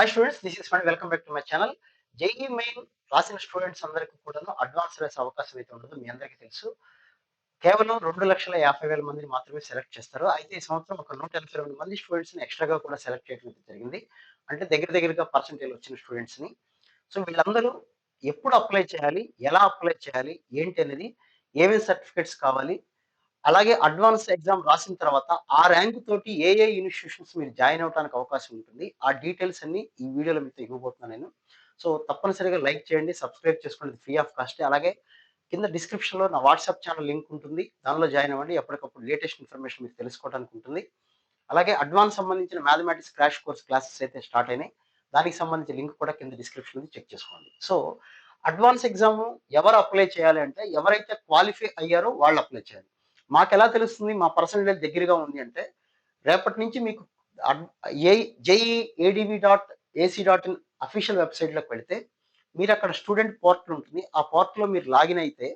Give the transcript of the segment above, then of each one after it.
Hi students, this is fund welcome back to my channel. JEE main రాసిన students అందరికీ కూడాను advance రాసే అవకాశం అయితే ఉండదు. మీ అందరికీ తెలుసు. కేవలం 2,50,000 మందిని మాత్రమే సెలెక్ట్ చేస్తారు. అయితే ఈ సంవత్సరం ఒక 182 మంది స్టూడెంట్స్‌ని ఎక్స్‌ట్రాగా కూడా సెలెక్ట్ చేయడం అయితే జరిగింది. అంటే దగ్గరగా పర్సెంటేజ్ వచ్చిన స్టూడెంట్స్‌ని. సో వీళ్ళందరూ ఎప్పుడు అప్లై చేయాలి? ఎలా అప్లై చేయాలి? ఏంటి అనేది, ఏమేం సర్టిఫికేట్స్ కావాలి? అలాగే అడ్వాన్స్ ఎగ్జామ్ రాసిన తర్వాత ఆ ర్యాంక్ తోటి ఏ ఇన్‌స్టిట్యూషన్స్ మీరు జాయిన్ అవ్వడానికి అవకాశం ఉంటుంది. ఆ డీటెయిల్స్ అన్నీ ఈ వీడియోలో మీతో ఇవ్వబోతున్నాను నేను. సో తప్పనిసరిగా లైక్ చేయండి, సబ్స్క్రైబ్ చేసుకోండి. ఫ్రీ ఆఫ్ కాస్టే. అలాగే కింద డిస్క్రిప్షన్‌లో నా వాట్సాప్ ఛానల్ లింక్ ఉంటుంది. దానిలో జాయిన్ అవ్వండి. ఎప్పటికప్పుడు లేటెస్ట్ ఇన్ఫర్మేషన్ మీరు తెలుసుకోవడానికి ఉంటుంది. అలాగే అడ్వాన్స్ సంబంధించిన మ్యాథమెటిక్స్ క్రాష్ కోర్స్ క్లాసెస్ అయితే స్టార్ట్ అయినాయి. దానికి సంబంధించిన లింక్ కూడా కింద డిస్క్రిప్షన్ ఉంది, చెక్ చేసుకోండి. సో అడ్వాన్స్ ఎగ్జామ్ ఎవరు అప్లై చేయాలి అంటే, ఎవరైతే క్వాలిఫై అయ్యారో వాళ్ళు అప్లై చేయాలి. మాకెలా తెలుస్తుంది మా పర్సెంటేజ్ దగ్గరగా ఉంది అంటే, రేపటి నుంచి మీకు అడ్ ఏ jee.adv.ac.in అఫీషియల్ వెబ్‌సైట్‌లోకి వెళ్తే, మీరక్కడ స్టూడెంట్ పోర్టల్ ఉంటుంది. ఆ పోర్టల్‌లో మీరు లాగిన్ అయితే,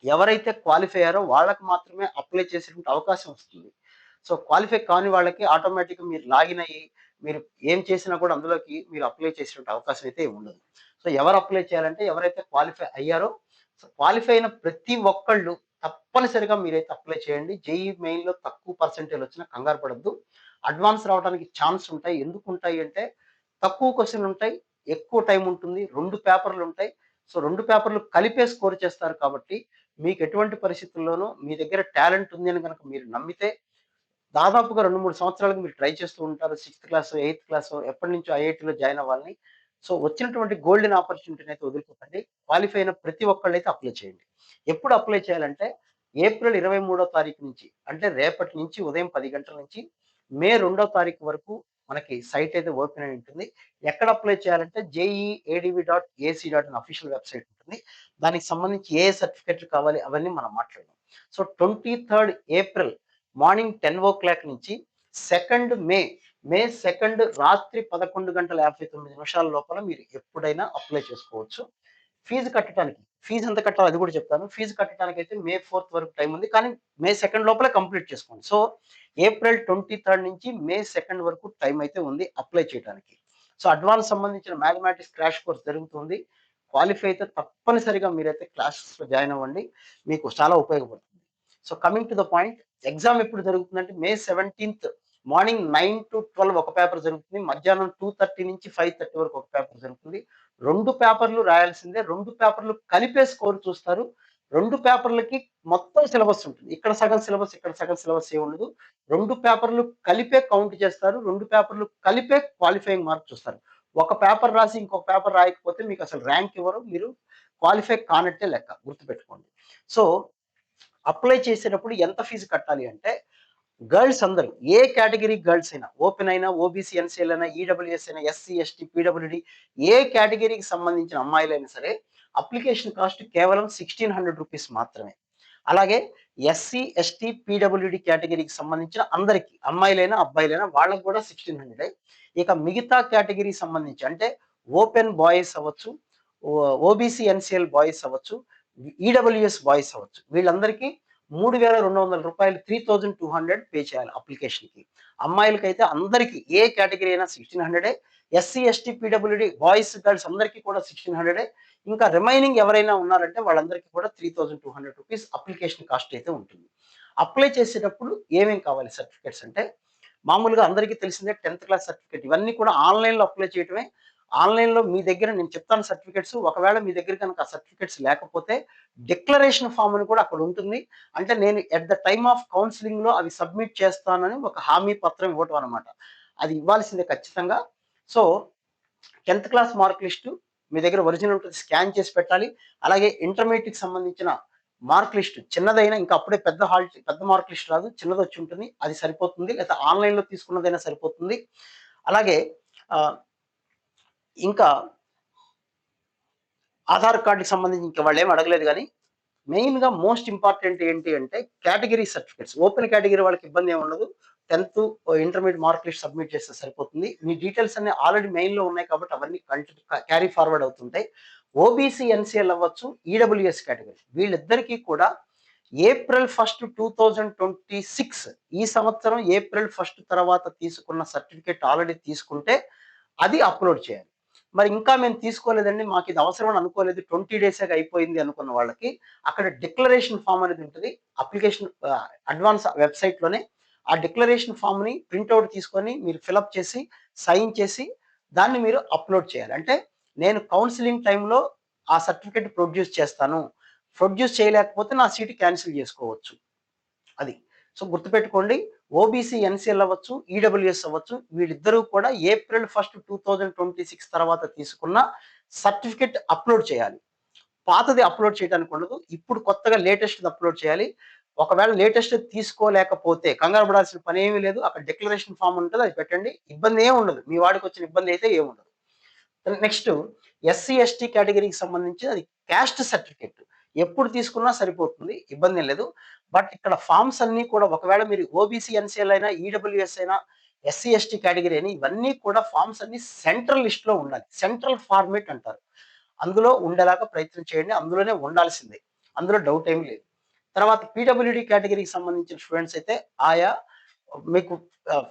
ఎవరైతే క్వాలిఫై అయ్యారో వాళ్ళకి మాత్రమే అప్లై చేసేటువంటి అవకాశం వస్తుంది. సో, క్వాలిఫై కాని వాళ్ళకి ఆటోమేటిక్‌గా మీరు లాగిన్ అయ్యి, మీరు ఏం చేసినా కూడా అందులోకి మీరు అప్లై చేసేటువంటి అవకాశం అయితే ఉండదు. సో, ఎవరు అప్లై చేయాలంటే ఎవరైతే క్వాలిఫై అయ్యారో, సో, క్వాలిఫై అయిన ప్రతి ఒక్కళ్ళు తప్పనిసరిగా మీరైతే అప్లై చేయండి. జేఈఈ మెయిన్‌లో తక్కువ పర్సెంటేజ్ వచ్చినా కంగారు పడొద్దు. అడ్వాన్స్ రావడానికి ఛాన్స్ ఉంటాయి. ఎందుకుంటాయి అంటే, తక్కువ క్వెషన్‌లుంటాయి, ఎక్కువ టైం ఉంటుంది, 2 పేపర్‌లుంటాయి. సో, 2 పేపర్‌లు కలిపే స్కోర్ చేస్తారు కాబట్టి, మీకు ఎటువంటి పరిస్థితుల్లోనూ మీ దగ్గర టాలెంట్ ఉంది అని గనక మీరు నమ్మితే, దాదాపుగా 2, 3 సంవత్సరాలుగా మీరు ట్రై చేస్తూ ఉంటారు. సిక్స్త్ క్లాసో, ఎయిత్ క్లాసో ఎప్పటినుంచో ఐఐటీలో జాయిన్ అవ్వాలని. సో, వచ్చినటువంటి గోల్డెన్ ఆపర్చునిటీని అయితే వదులుకోకండి. క్వాలిఫై అయిన ప్రతి ఒక్కళ్ళైతే అప్లై చేయండి. ఎప్పుడు అప్లై చేయాలంటే, ఏప్రిల్ 23వ తారీఖు నుంచి, అంటే రేపటి నుంచి ఉదయం 10 గంటల నుంచి మే 2వ తారీఖు వరకు మనకి సైట్ అయితే ఓపెన్ అయి ఉంటుంది. ఎక్కడ అప్లై చేయాలంటే jee.adv.ac.in అఫీషియల్ వెబ్‌సైట్ ఉంటుంది. దానికి సంబంధించి ఏ సర్టిఫికేట్‌లు కావాలి అవన్నీ మనం మాట్లాడదాం. సో, 23 ఏప్రిల్ మార్నింగ్ 10:00 నుంచి 2 మే, మే 2 రాత్రి 11:59 లోపల మీరు ఎప్పుడైనా అప్లై చేసుకోవచ్చు. ఫీజు కట్టటానికి, ఫీజు ఎంత కట్టాలో అది కూడా చెప్తాను. ఫీజు కట్టడానికైతే మే 4 వరకు టైం ఉంది. కానీ మే 2 లోపలే కంప్లీట్ చేసుకోండి. సో, ఏప్రిల్ 23 నుంచి మే 2 వరకు టైం అయితే ఉంది అప్లై చేయడానికి. సో, అడ్వాన్స్ సంబంధించిన మ్యాథమెటిక్స్ క్రాష్ కోర్స్ జరుగుతుంది. క్వాలిఫై అయితే తప్పనిసరిగా మీరైతే క్లాసెస్‌లో జాయిన్ అవ్వండి. మీకు చాలా ఉపయోగపడుతుంది. So, coming to the point, exam ఎప్పుడు జరుగుతుందంటే మే 17థ్ మార్నింగ్ 9-12 ఒక పేపర్ జరుగుతుంది. మధ్యాహ్నం 2:30-5:30 వరకు ఒక పేపర్ జరుగుతుంది. 2 పేపర్‌లు రాయాల్సిందే. 2 పేపర్‌లు కలిపే స్కోర్ చూస్తారు. 2 పేపర్‌లకి మొత్తం సిలబస్ ఉంటుంది. ఇక్కడ సగం సిలబస్, ఇక్కడ సగం సిలబస్ ఏమి ఉండదు. 2 పేపర్‌లు కలిపే కౌంట్ చేస్తారు. 2 పేపర్‌లు కలిపే క్వాలిఫైయింగ్ మార్క్ చూస్తారు. ఒక పేపర్ రాసి ఇంకొక పేపర్ రాయకపోతే మీకు అసలు ర్యాంక్ ఇవ్వరు. మీరు క్వాలిఫై కానట్టే లెక్క, గుర్తుపెట్టుకోండి. సో, అప్లై చేసేటప్పుడు ఎంత ఫీజు కట్టాలి అంటే, గర్ల్స్ అందరూ ఏ కేటగిరీ గర్ల్స్ అయినా, ఓపెన్ అయినా, ఓబీసీ, ఎన్సీఎల్ అయినా, ఈడబ్ల్యూఎస్ అయినా, ఎస్సీ, ఎస్టీ, పీడబ్ల్యూడీ ఏ కేటగిరీకి సంబంధించిన అమ్మాయిలైనా సరే అప్లికేషన్ కాస్ట్ కేవలం రూ. 1,600 మాత్రమే. అలాగే ఎస్సీ, ఎస్టీ, పీడబ్ల్యూడీ కేటగిరీకి సంబంధించిన అందరికి అమ్మాయిలైనా, అబ్బాయిలైనా వాళ్ళకి కూడా 1,600. ఇక మిగతా కేటగిరీకి సంబంధించి అంటే ఓపెన్ బాయ్స్ అవ్వచ్చు, ఓబీసీ, ఎన్సీఎల్ బాయ్స్ అవ్వచ్చు, ఈడబ్ల్యూఎస్ బాయ్స్ అవ్వచ్చు. వీళ్ళందరికీ రూ. 3,200 3,200 పే చేయాలి అప్లికేషన్‌కి. అమ్మాయిలకైతే అందరికి ఏ కేటగరీ అయినా 1,600. SC, ST, PWD boys, girls అందరికీ కూడా 1,600. ఇంకా రిమైనింగ్ ఎవరైనా ఉన్నారంటే వాళ్ళందరికీ కూడా రూ. 3,200 అప్లికేషన్ కాస్ట్ అయితే ఉంటుంది. అప్లై చేసేటప్పుడు ఏమేం కావాలి సర్టిఫికేట్స్ అంటే, మామూలుగా అందరికీ తెలిసిందే 10థ్ క్లాస్ సర్టిఫికేట్. ఇవన్నీ కూడా ఆన్‌లైన్‌లో అప్లై చేయటమే. ఆన్‌లైన్‌లో మీ దగ్గర నేను చెప్తాను సర్టిఫికేట్స్. ఒకవేళ మీ దగ్గర గనుక ఆ సర్టిఫికేట్స్ లేకపోతే డిక్లరేషన్ ఫార్మ్ అని కూడా అక్కడ ఉంటుంది. అంటే నేను ఎట్ ద టైమ్ ఆఫ్ కౌన్సెలింగ్‌లో అవి సబ్మిట్ చేస్తానని ఒక హామీ పత్రం ఇవ్వటం అన్నమాట. అది ఇవ్వాల్సిందే ఖచ్చితంగా. సో, 10థ్ క్లాస్ మార్క్ లిస్టు మీ దగ్గర ఒరిజినల్ ఉంటుంది. స్కాన్ చేసి పెట్టాలి. అలాగే ఇంటర్మీడియేట్‌కి సంబంధించిన మార్క్ లిస్ట్ చిన్నదైనా, ఇంకా అప్పుడే పెద్ద మార్క్ లిస్ట్ రాదు. చిన్నదొచ్చి ఉంటుంది. అది సరిపోతుంది. లేకపోతే ఆన్‌లైన్‌లో తీసుకున్నదైనా సరిపోతుంది. అలాగే ఆహ్, ఇంకా ఆధార్ కార్డ్‌కి సంబంధించి ఇంక వాళ్ళేమి అడగలేదు గానీ, మెయిన్‌గా మోస్ట్ ఇంపార్టెంట్ ఏంటి అంటే కేటగరీ సర్టిఫికేట్స్. ఓపెన్ కేటగరీ వాళ్ళకి ఇబ్బంది ఏమి ఉండదు. 10థ్ ఇంటర్మీడియేట్ మార్క్ లిస్ట్ సబ్మిట్ చేస్తే సరిపోతుంది. మీ డీటెయిల్స్ అన్నీ ఆల్రెడీ మెయిల్‌లో ఉన్నాయి కాబట్టి అవన్నీ క్యారీ ఫార్వర్డ్ అవుతుంటాయి. ఓబీసీ, ఎన్సీఎల్ అవ్వచ్చు, ఈడబ్ల్యూఎస్ కేటగరీ వీళ్ళిద్దరికీ కూడా ఏప్రిల్ 1, 2026 ఈ సంవత్సరం ఏప్రిల్ 1 తర్వాత తీసుకున్న సర్టిఫికేట్ ఆల్రెడీ తీసుకుంటే అది అప్లోడ్ చేయాలి. మరి ఇంకా మేము తీసుకోలేదండి, మాకు ఇది అవసరం అని అనుకోలేదు, 20 డేసే అయిపోయింది అనుకున్న వాళ్ళకి అక్కడ డిక్లరేషన్ ఫామ్ అనేది ఉంటుంది. అప్లికేషన్ అడ్వాన్స్ వెబ్‌సైట్‌లోనే ఆ డిక్లరేషన్ ఫామ్‌ని ప్రింట్ తీసుకొని మీరు ఫిలప్ చేసి, సైన్ చేసి దాన్ని మీరు అప్లోడ్ చేయాలి. అంటే నేను కౌన్సెలింగ్ టైమ్‌లో ఆ సర్టిఫికేట్ ప్రొడ్యూస్ చేస్తాను. ప్రొడ్యూస్ చేయలేకపోతే నా సీట్ క్యాన్సిల్ చేసుకోవచ్చు. అది. సో గుర్తుపెట్టుకోండి, ఓబీసీ, ఎన్‌సీఎల్ అవ్వచ్చు, ఈడబ్ల్యూఎస్ అవ్వచ్చు. వీళ్ళిద్దరూ కూడా ఏప్రిల్ 1, 2026 తర్వాత తీసుకున్న సర్టిఫికేట్ అప్లోడ్ చేయాలి. పాతది అప్లోడ్ చేయడానికి ఉండదు. ఇప్పుడు కొత్తగా లేటెస్ట్‌ది అప్లోడ్ చేయాలి. ఒకవేళ లేటెస్ట్ తీసుకోలేకపోతే కంగారు పడాల్సిన పనేమీ లేదు. అక్కడ డిక్లరేషన్ ఫార్మ్ ఉంటది. అది పెట్టండి. ఇబ్బంది ఏమి ఉండదు. మీ వాడికొచ్చిన ఇబ్బంది అయితే ఏముండదు. నెక్స్ట్ ఎస్సీ, ఎస్టీ కేటగిరీకి సంబంధించి అది క్యాస్ట్ సర్టిఫికేట్. ఎప్పుడు తీసుకున్నా సరిపోతుంది. ఇబ్బందేం లేదు. బట్ ఇక్కడ ఫార్మ్స్ అన్నీ కూడా ఒకవేళ మీరు ఓబీసీ, ఎన్‌సీఎల్ అయినా, ఈడబ్ల్యూఎస్ అయినా, ఎస్సీ, ఎస్టీ కేటగిరీ అయినా ఇవన్నీ కూడా ఫార్మ్స్ అన్నీ సెంట్రల్ లిస్ట్‌లో ఉండాలి. సెంట్రల్ ఫార్మాట్ అంటారు. అందులో ఉండేలాగా ప్రయత్నం చేయండి. అందులోనే ఉండాల్సిందే. అందులో డౌట్ ఏమీ లేదు. తర్వాత పీడబ్ల్యూడీ కేటగిరీకి సంబంధించిన స్టూడెంట్స్ అయితే ఆయా మీకు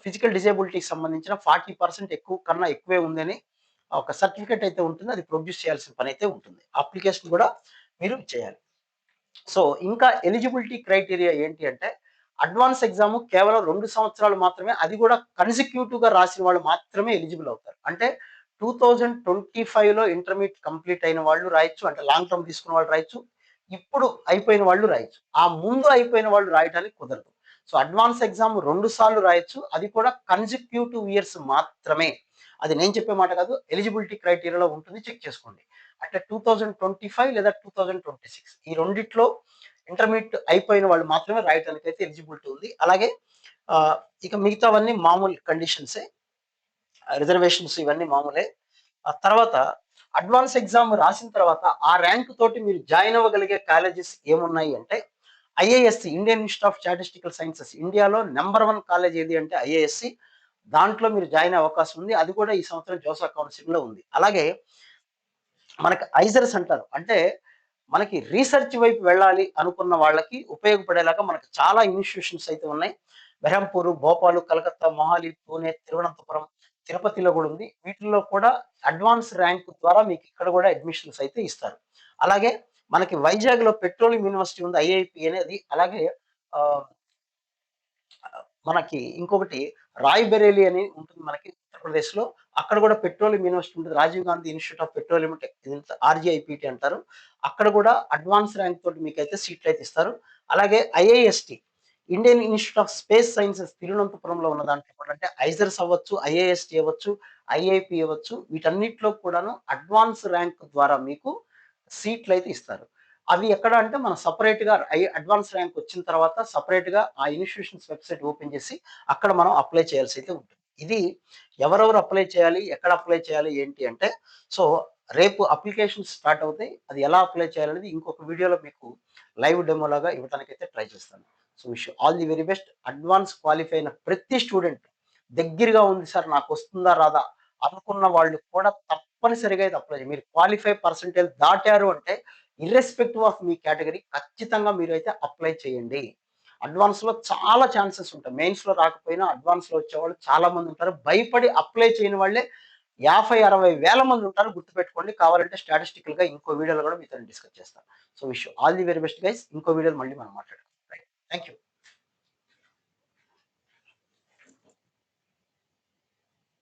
ఫిజికల్ డిజేబిలిటీకి సంబంధించిన 40% ఎక్కువ కన్నా ఎక్కువే ఉందని ఒక సర్టిఫికేట్ అయితే ఉంటుంది. అది ప్రొడ్యూస్ చేయాల్సిన పనైతే ఉంటుంది. అప్లికేషన్ కూడా మీరు చేయాలి. సో, ఇంకా ఎలిజిబిలిటీ క్రైటీరియా ఏంటి అంటే, అడ్వాన్స్ ఎగ్జామ్ కేవలం 2 సంవత్సరాలు మాత్రమే. అది కూడా కన్సిక్యూటివ్‌గా రాసిన వాళ్ళు మాత్రమే ఎలిజిబుల్ అవుతారు. అంటే 2025లో ఇంటర్మీడియేట్ కంప్లీట్ అయిన వాళ్ళు రాయొచ్చు. అంటే లాంగ్ టర్మ్ తీసుకున్న వాళ్ళు రాయొచ్చు. ఇప్పుడు అయిపోయిన వాళ్ళు రాయొచ్చు. ఆ ముందు అయిపోయిన వాళ్ళు రాయడానికి కుదరదు. సో, అడ్వాన్స్ ఎగ్జామ్ 2 సార్లు రాయొచ్చు. అది కూడా కన్సిక్యూటివ్ ఇయర్స్ మాత్రమే. అది నేను చెప్పే మాట కాదు. ఎలిజిబిలిటీ క్రైటీరియాలో ఉంటుంది. చెక్ చేసుకోండి. అంటే 2025 లేదా 2026 ఈ రెండిట్లో ఇంటర్మీడియేట్ అయిపోయిన వాళ్ళు మాత్రమే రాయటానికైతే ఎలిజిబిలిటీ ఉంది. అలాగే ఇక మిగతావన్నీ మామూలు కండిషన్సే. రిజర్వేషన్స్ ఇవన్నీ మామూలే. ఆ తర్వాత అడ్వాన్స్ ఎగ్జామ్ రాసిన తర్వాత ఆ ర్యాంక్ తోటి మీరు జాయిన్ అవ్వగలిగే కాలేజెస్ ఏమున్నాయి అంటే IISc, Indian institute of statistical sciences. ఇండియాలో నంబర్ 1 కాలేజ్ ఏది అంటే ఐఐఎస్సి. దాంట్లో మీరు జాయిన్ అయ్యే అవకాశం ఉంది. అది కూడా ఈ సంవత్సరం జోసా కౌన్సిలింగ్‌లో ఉంది. అలాగే మనకి ఐజర్స్ అంటారు. అంటే మనకి రీసెర్చ్ వైపు వెళ్ళాలి అనుకున్న వాళ్ళకి ఉపయోగపడేలాగా మనకు చాలా ఇన్‌స్టిట్యూషన్స్ అయితే ఉన్నాయి. బెరంపూరు, భోపాలు, కలకత్తా, మొహాలి, పూణే, తిరువనంతపురం, తిరుపతిలో కూడా ఉంది. వీటిల్లో కూడా అడ్వాన్స్ ర్యాంక్ ద్వారా మీకు ఇక్కడ కూడా అడ్మిషన్స్ అయితే ఇస్తారు. అలాగే మనకి వైజాగ్‌లో పెట్రోలియం యూనివర్సిటీ ఉంది. ఐఐపి అనేది. అలాగే ఆహ్, మనకి ఇంకొకటి రాయ్ బరేలీ అని ఉంటుంది మనకి ఉత్తరప్రదేశ్‌లో. అక్కడ కూడా పెట్రోలియం యూనివర్సిటీ ఉంటుంది. Rajiv Gandhi institute of petroleum RGIPT అంటారు. అక్కడ కూడా అడ్వాన్స్ ర్యాంక్ తోటి మీకైతే సీట్లయితే ఇస్తారు. అలాగే IIST, Indian Institute of Space Sciences తిరువనంతపురంలో ఉన్న దాంట్లో కూడా అంటే ఐజర్స్ అవ్వచ్చు, ఐఐఎస్‌టి అవ్వచ్చు, ఐఐపి అవ్వచ్చు, వీటన్నిటిలో కూడాను అడ్వాన్స్ ర్యాంక్ ద్వారా మీకు సీట్లయితే ఇస్తారు. అవి ఎక్కడ అంటే మనం సెపరేట్‌గా అడ్వాన్స్ ర్యాంక్ వచ్చిన తర్వాత సెపరేట్‌గా ఆ ఇన్‌స్టిట్యూషన్స్ వెబ్‌సైట్ ఓపెన్ చేసి అక్కడ మనం అప్లై చేయాల్సయితే ఉంటుంది. ఇది ఎవరెవరు అప్లై చేయాలి? ఎక్కడ అప్లై చేయాలి? ఏంటి అంటే సో, రేపు అప్లికేషన్స్ స్టార్ట్ అవుతాయి. అది ఎలా అప్లై చేయాలనేది ఇంకొక వీడియోలో మీకు లైవ్ డెమోలాగా ఇవ్వడానికైతే ట్రై చేస్తాను. So, wish you all the very best. Advance qualify అయిన ప్రతి స్టూడెంట్ దగ్గరగా ఉంది సార్ నాకొస్తుందా? రాదా? అనుకున్న వాళ్ళు కూడా తప్పనిసరిగా ఇది అప్లై చేయండి. మీరు క్వాలిఫై పర్సెంటేజ్ దాటారు అంటే ఇర్రెస్పెక్టివ్ ఆఫ్ మీ కేటగరీ ఖచ్చితంగా మీరైతే అప్లై చేయండి. అడ్వాన్స్‌లో చాలా ఛాన్సెస్ ఉంటాయి. మెయిన్స్‌లో రాకపోయినా అడ్వాన్స్‌లో వచ్చేవాళ్ళు చాలా మంది ఉంటారు. భయపడి అప్లై చేయని వాళ్ళే 50, 60 వేల మంది ఉంటారు. గుర్తుపెట్టుకోండి. కావాలంటే స్టాటిస్టికల్‌గా ఇంకో వీడియోలో కూడా మీతోని డిస్కస్ చేస్తాను. So, wish you all the very best guys. ఇంకో వీడియోలో మళ్ళీ మనం మాట్లాడుకుందాం. రైట్. Thank you.